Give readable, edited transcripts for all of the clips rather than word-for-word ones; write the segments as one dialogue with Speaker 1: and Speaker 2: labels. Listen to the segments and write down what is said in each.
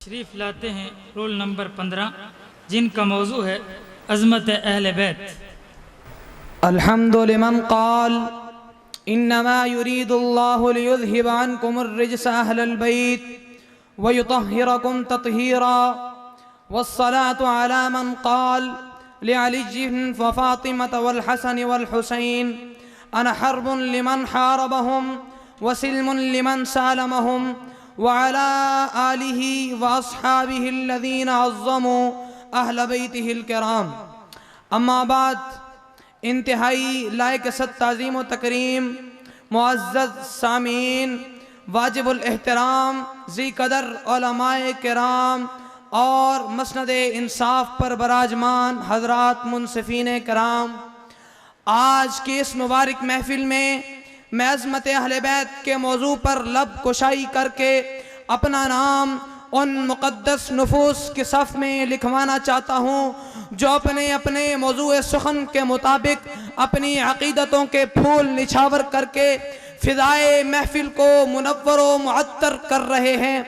Speaker 1: تشریف لاتے ہیں رول نمبر 15 جن کا موضوع ہے عظمت اہل بیت۔
Speaker 2: الحمد لمن قال انما يريد الله ليذهب عنكم الرجس اهل البيت ويطهركم تطهيرا، والصلاة على من قال لعلي وفاطمة والحسن والحسين انا حرب لمن حاربهم وسلم لمن سالمهم، وعلى آله وأصحابه الذين عظموا أهل بيته الكرام۔ اما بعد، انتہائی لائق ست تعظیم و تکریم معزز سامعین، واجب الاحترام ذی قدر علماء کرام اور مسند انصاف پر براجمان حضرات منصفین کرام، آج کی اس مبارک محفل میں میں عظمت اہل بیت کے موضوع پر لب کشائی کر کے اپنا نام ان مقدس نفوس کے صف میں لکھوانا چاہتا ہوں جو اپنے موضوع سخن کے مطابق اپنی عقیدتوں کے پھول نچھاور کر کے فضائے محفل کو منور و معطر کر رہے ہیں۔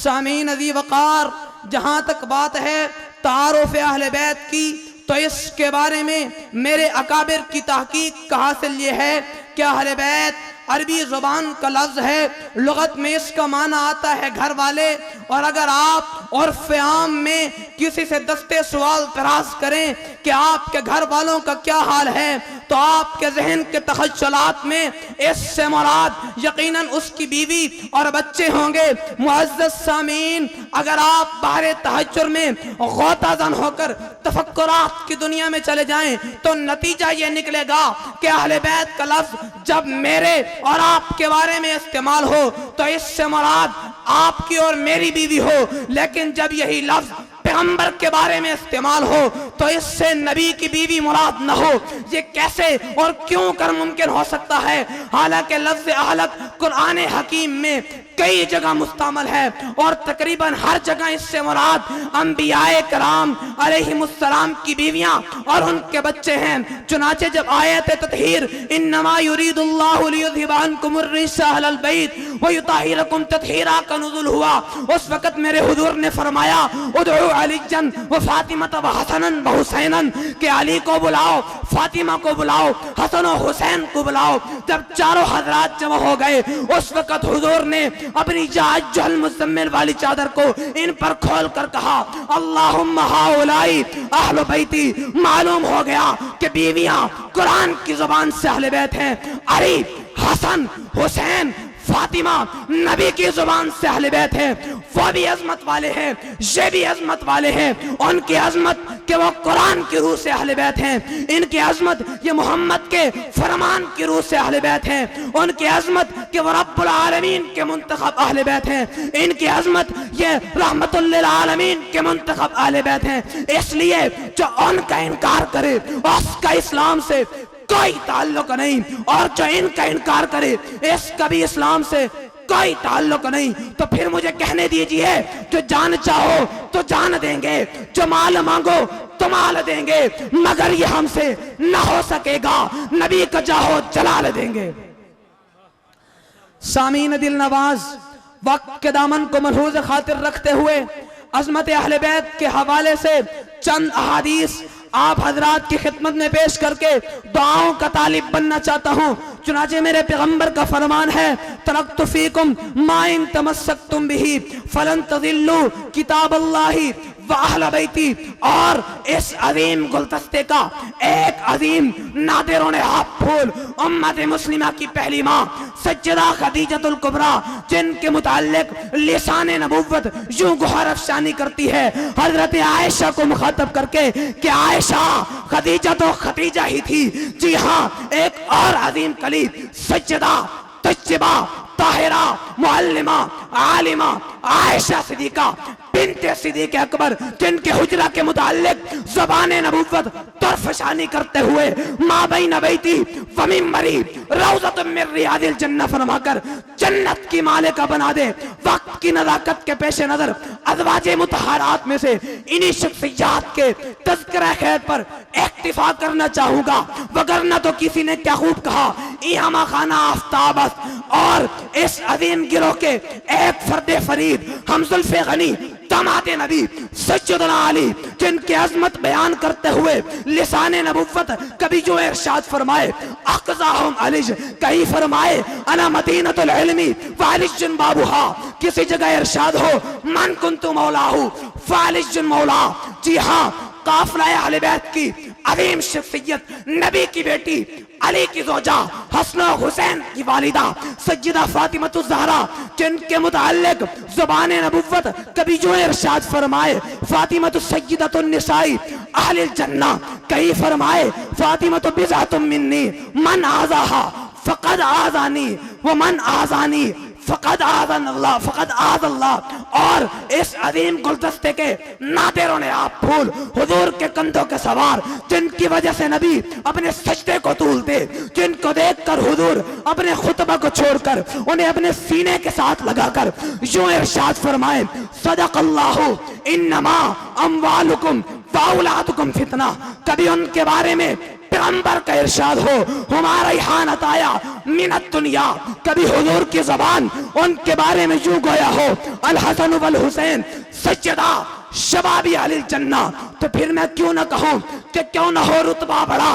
Speaker 2: سامعین عزیز وقار، جہاں تک بات ہے تعارف اہل بیت کی، تو اس کے بارے میں میرے اکابر کی تحقیق کا حاصل یہ ہے کہ اہل بیت عربی زبان کا لفظ ہے، لغت میں اس کا معنی آتا ہے گھر والے، اور اگر آپ عرف عام میں کسی سے دستے سوال تراز کریں کہ آپ کے گھر والوں کا کیا حال ہے، تو آپ کے ذہن کے تخیلات میں اس سے مراد یقیناً اس کی بیوی اور بچے ہوں گے۔ معزز سامعین، اگر آپ باہر تحجر میں غوطہ زن ہو کر تفکرات کی دنیا میں چلے جائیں تو نتیجہ یہ نکلے گا کہ اہل بیت کا لفظ جب میرے اور آپ کے بارے میں استعمال ہو تو اس سے مراد آپ کی اور میری بیوی ہو، لیکن جب یہی لفظ پیغمبر کے بارے میں استعمال ہو تو اس سے نبی کی بیوی مراد نہ ہو۔ یہ کیسے اور کیوں کر ممکن ہو سکتا ہے؟ حالانکہ لفظ اہلک قرآن حکیم میں کئی جگہ مستعمل ہے اور تقریباً ہر جگہ اس سے مراد انبیاء کرام علیہم السلام کی بیویاں اور ان کے بچے ہیں۔ چنانچہ جب آیت تطہیر انما یرید اللہ لیذھب عنکم الرجس اہل البیت ویطہرکم تطہیرا کا نزول ہوا، اس وقت میرے حضور نے فرمایا ادعو علی و فاطمہ و حسن و حسین، کہ علی کو بلاؤ، فاطمہ کو بلاؤ، حسن و حسین کو بلاؤ۔ جب چاروں حضرات جمع ہو گئے اس وقت حضور نے اپنی جاج المزمل والی چادر کو ان پر کھول کر کہا اللہم ہاؤلائی اہل بیتی۔ معلوم ہو گیا کہ بیویاں قرآن کی زبان سے اہل بیت ہیں، علی، حسن، حسین، فاطمہ نبی کی زبان سے اہل بیت ہیں، وہ بھی عظمت والے ہیں، یہ بھی عظمت والے ہیں۔ ان کی عظمت کہ وہ قرآن کی روح سے اہل بیت ہیں، ان کی عظمت یہ محمد کے فرمان کی روح سے اہل بیت ہیں، ان کی عظمت کہ وہ رب العالمین کے منتخب اہل بیت ہیں، ان کی عظمت یہ رحمت للعالمین کے منتخب اہل بیت ہیں۔ اس لیے جو ان کا انکار کرے اس کا اسلام سے کوئی تعلق نہیں، اور جو ان کا انکار کرے اس کا بھی اسلام سے کوئی تعلق نہیں۔ تو پھر مجھے کہنے دیجئے، جو جان چاہو تو جان دیں گے، جو مال مانگو تو مال دیں گے، مگر یہ ہم سے نہ ہو سکے گا، نبی کا جاہو جلال دیں گے۔ سامعین دل نواز، وقت کے دامن کو ملحوظ خاطر رکھتے ہوئے عظمت اہل بیت کے حوالے سے چند احادیث آپ حضرات کی خدمت میں پیش کر کے دعاؤں کا طالب بننا چاہتا ہوں۔ چنانچہ میرے پیغمبر کا فرمان ہے ترکت فیکم ما ان تمسکتم بہ فلن تضلوا کتاب اللہ وَأَهْلَ بیتی، اور اس عظیم گلدستے کا ایک عظیم نادر و نہاد پھول امت مسلمہ کی پہلی ماں سیدہ خدیجہ الکبریٰ، جن کے متعلق لسان نبوت یوں گوہر افشانی کرتی ہے حضرت عائشہ کو مخاطب کر کے کہ عائشہ خدیجہ تو خدیجہ ہی تھی، جی ہاں ایک اور عظیم کلید سیدہ طیبہ طاہرہ معلمہ عالمہ عائشہ صدیقہ بنت صدیق اکبر، جن کے حجرہ کے متعلق زبان نبوت طرفشانی کرتے ہوئے ما بین بیتی و منبری روضۃ من ریاض الجنہ فرما کر جنت کی مالکہ بنا دے۔ وقت کی نزاکت کے پیش نظر ازواج مطہرات میں سے انہی شخصیات کے تذکرہ خیر پر اکتفا کرنا چاہوں گا، وگرنہ تو کسی نے کیا خوب کہا ایہما خانہ آفتابست، اور اس عظیم گروہ کے ایک فرد فرید ہم زلف غنی داماد نبی سیدنا علی جن کی عظمت بیان کرتے ہوئے لسان نبوت کبھی جو ارشاد فرمائے اقضاہم علی کہیں فرمائے انا مدینۃ العلم وعلی بابھا، کسی جگہ ارشاد ہو من کنت مولاہو فعلی مولا، جی ہاں قافلہ اہل بیت کی عظیم شخصیت نبی کی بیٹی علی کی زوجہ حسن و حسین کی والدہ سیدہ فاطمہ الزہرا جن کے متعلق زبان نبوت کبھی جو ارشاد فرمائے فاطمہ سیدۃ النساء اہل الجنہ، کہیں فرمائے فاطمہ بضعۃ منی من آذاہا فقد آذانی ومن آذانی فقد آذن اللہ فقد آذ اللہ، اور اس عظیم گلدستے کے نادر نے آپ پھول حضور کے کندھوں کے سوار جن کی وجہ سے نبی اپنے سجدے کو طولتے، جن کو دیکھ کر حضور اپنے خطبہ کو چھوڑ کر انہیں اپنے سینے کے ساتھ لگا کر یوں ارشاد فرمائے صدق اللہ انما اموالکم واولادکم فتنہ، کبھی ان کے بارے میں پیغمبر کا ارشاد ہو ہمارا احانت آیا من الدنیا، کبھی حضور کی زبان ان کے بارے میں یوں گویا ہو الحسن والحسین سیدہ شبابی اہل الجنہ، تو پھر میں کیوں نہ کہوں کہ کیوں نہ ہو رتبہ بڑا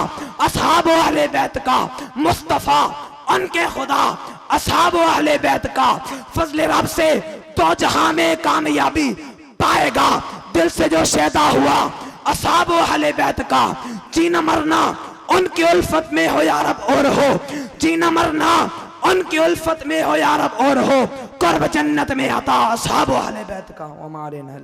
Speaker 2: اصحاب اہل بیت کا، مصطفیٰ ان کے خدا اصحاب اہل بیت کا فضل رب سے دو جہاں میں کامیابی پائے گا، دل سے جو شیدا ہوا اصحاب اہل بیت کا، جینا مرنا ان کی الفت میں ہو یا رب اور ہو، جینا مرنا ان کی الفت میں ہو یا رب اور ہو، قرب جنت میں عطا اصحاب اہل بیت کا، وما علینا